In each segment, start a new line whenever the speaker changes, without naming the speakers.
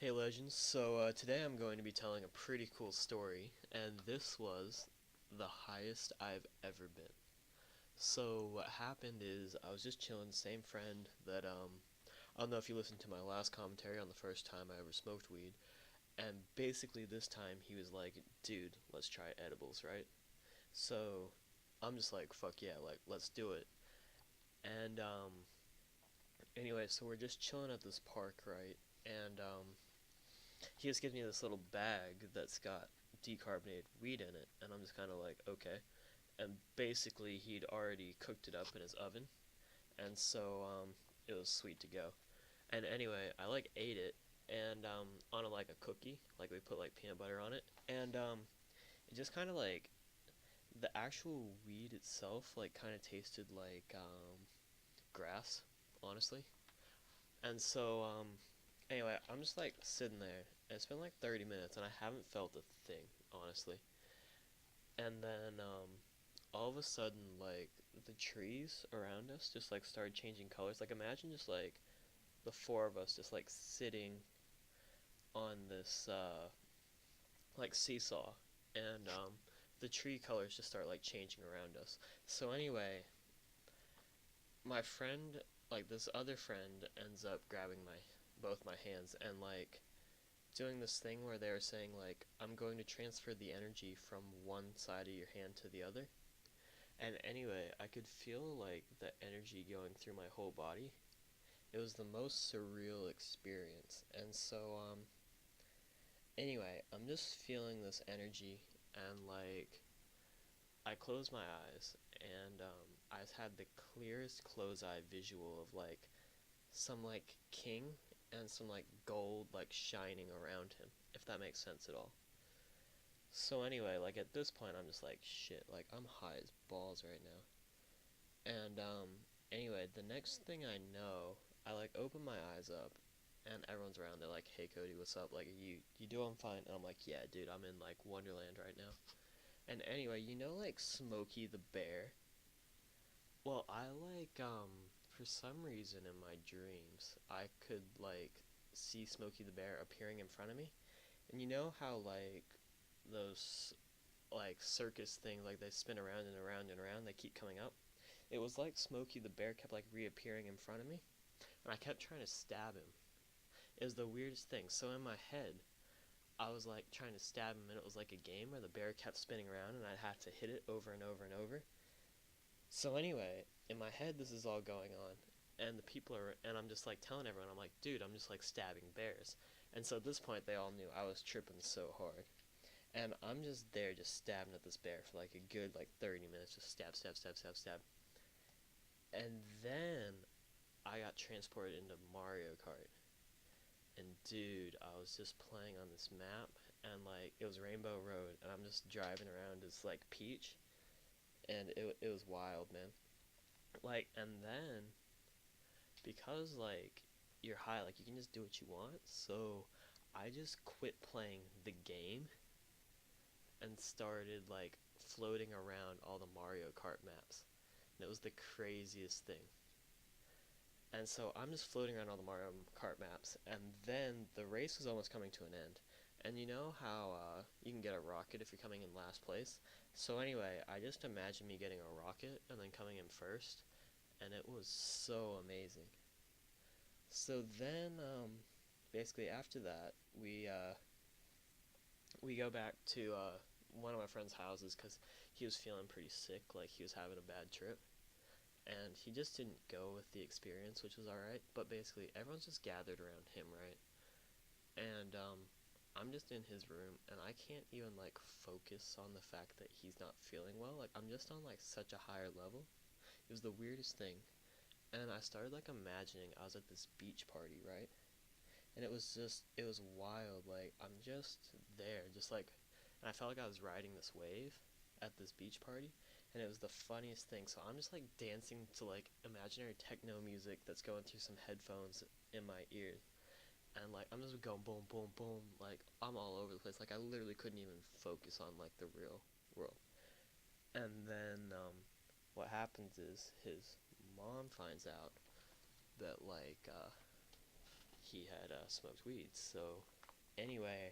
Hey legends, so today I'm going to be telling a pretty cool story, and this was the highest I've ever been. So what happened is I was just chilling, same friend that I don't know if you listened to my last commentary on the first time I ever smoked weed, and basically this time he was like, dude, let's try edibles, right? So I'm just like, fuck yeah, like let's do it. And anyway, so we're just chilling at this park, right? And he just gives me this little bag that's got decarbonated weed in it, and I'm just kind of like, okay. And basically, he'd already cooked it up in his oven, and so it was sweet to go. And anyway, I like ate it, and on like a cookie, like we put like peanut butter on it, and it just kind of like the actual weed itself, like kind of tasted like grass, honestly. And so anyway, I'm just like sitting there, and it's been like 30 minutes, and I haven't felt a thing, honestly. And then all of a sudden, like the trees around us just like started changing colors. Like imagine just like the four of us just like sitting on this like seesaw, and the tree colors just start like changing around us. So anyway, my friend, like this other friend, ends up grabbing my both my hands and like doing this thing where they're saying like I'm going to transfer the energy from one side of your hand to the other. And anyway, I could feel like the energy going through my whole body. It was the most surreal experience. And so anyway, I'm just feeling this energy, and like I closed my eyes, and I had the clearest close eye visual of like some like king and some like gold like shining around him, if that makes sense at all. So anyway, like at this point I'm just like shit, like I'm high as balls right now. And anyway, the next thing I know, I like open my eyes up and everyone's around. They're like, "Hey Cody, what's up? Like you doing fine?" And I'm like, "Yeah, dude, I'm in like Wonderland right now." And anyway, like Smokey the Bear? Well, I like for some reason in my dreams, I could like see Smokey the Bear appearing in front of me. And you know how like those like circus things, like they spin around and around and around, they keep coming up? It was like Smokey the Bear kept like reappearing in front of me, and I kept trying to stab him. It was the weirdest thing. So in my head, I was like trying to stab him, and it was like a game where the bear kept spinning around, and I'd have to hit it over and over and over. So anyway, in my head, this is all going on, and the people are, and I'm just like telling everyone, I'm like, dude, I'm just like stabbing bears. And so at this point, they all knew I was tripping so hard. And I'm just there, just stabbing at this bear for like a good like 30 minutes, just stab, stab, stab, stab, stab. And then I got transported into Mario Kart. And dude, I was just playing on this map, and like it was Rainbow Road, and I'm just driving around as like Peach, and it was wild, man. Like, and then because like you're high, like you can just do what you want. So I just quit playing the game and started like floating around all the Mario Kart maps. And it was the craziest thing. And so I'm just floating around all the Mario Kart maps, and then the race was almost coming to an end. And you know how you can get a rocket if you're coming in last place? So anyway, I just imagined me getting a rocket and then coming in first, and it was so amazing. So then, basically after that, we go back to one of my friend's houses because he was feeling pretty sick, like he was having a bad trip, and he just didn't go with the experience, which was alright. But basically, everyone's just gathered around him, right? And I'm just in his room, and I can't even like focus on the fact that he's not feeling well. Like I'm just on like such a higher level. It was the weirdest thing, and I started like imagining I was at this beach party, right? And it was wild. Like I'm just there, just like, and I felt like I was riding this wave at this beach party, and it was the funniest thing. So I'm just like dancing to like imaginary techno music that's going through some headphones in my ears, and like I'm just going boom, boom, boom. Like I'm all over the place. Like I literally couldn't even focus on like the real world. And then what happens is his mom finds out that like he had smoked weed. So anyway,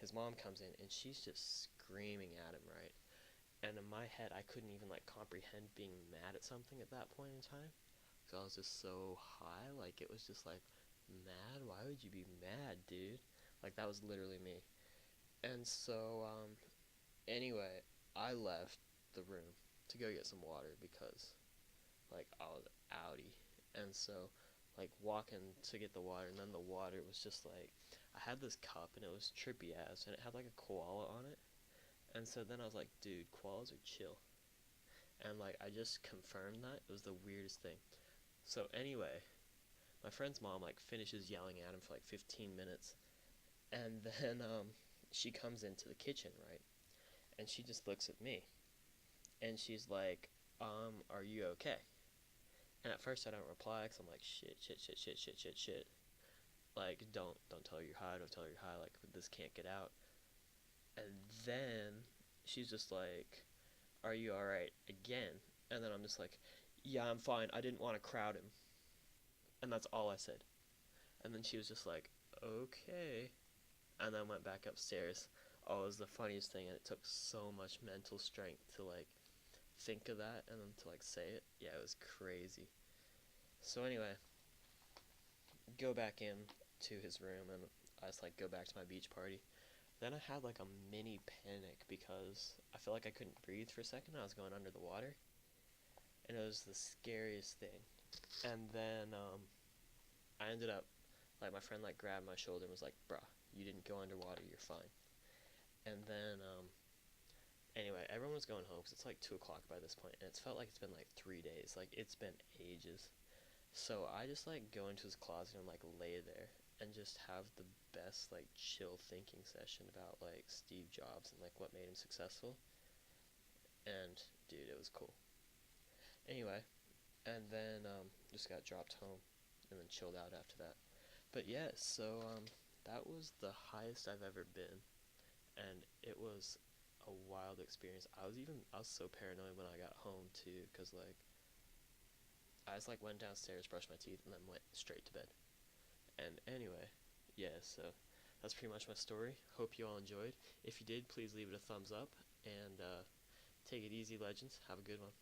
his mom comes in and she's just screaming at him, right? And in my head, I couldn't even like comprehend being mad at something at that point in time. So I was just so high, like it was just like, mad? Why would you be mad, dude? Like that was literally me. And so anyway, I left the room to go get some water because like I was outy. And so like walking to get the water, and then the water was just like, I had this cup and it was trippy ass and it had like a koala on it. And so then I was like, dude, koalas are chill. And like I just confirmed that. It was the weirdest thing. So anyway, my friend's mom like finishes yelling at him for like 15 minutes, and then she comes into the kitchen, right? And she just looks at me and she's like, are you okay? And at first I don't reply because I'm like, shit, shit, shit, shit, shit, shit, shit. Like, don't tell her you're high, don't tell her you're high. Like, this can't get out. And then she's just like, are you all right again? And then I'm just like, yeah, I'm fine. I didn't want to crowd him. And that's all I said. And then she was just like, okay. And then went back upstairs. Oh, it was the funniest thing, and it took so much mental strength to like think of that and then to like say it. Yeah, it was crazy. So anyway, go back in to his room and I just like go back to my beach party. Then I had like a mini panic because I felt like I couldn't breathe for a second. I was going under the water, and it was the scariest thing. And then I ended up like my friend like grabbed my shoulder and was like, "Bruh, you didn't go underwater. You're fine." And then anyway, everyone was going home because it's like 2 o'clock by this point, and it's felt like it's been like 3 days. Like it's been ages. So I just like go into his closet and like lay there and just have the best like chill thinking session about like Steve Jobs and like what made him successful. And dude, it was cool. Anyway, and then just got dropped home and then chilled out after that. But yeah, so that was the highest I've ever been, and it was a wild experience. I was so paranoid when I got home too, cause like I just like went downstairs, brushed my teeth, and then went straight to bed. And anyway, yeah, so that's pretty much my story. Hope you all enjoyed. If you did, please leave it a thumbs up, and take it easy, legends. Have a good one.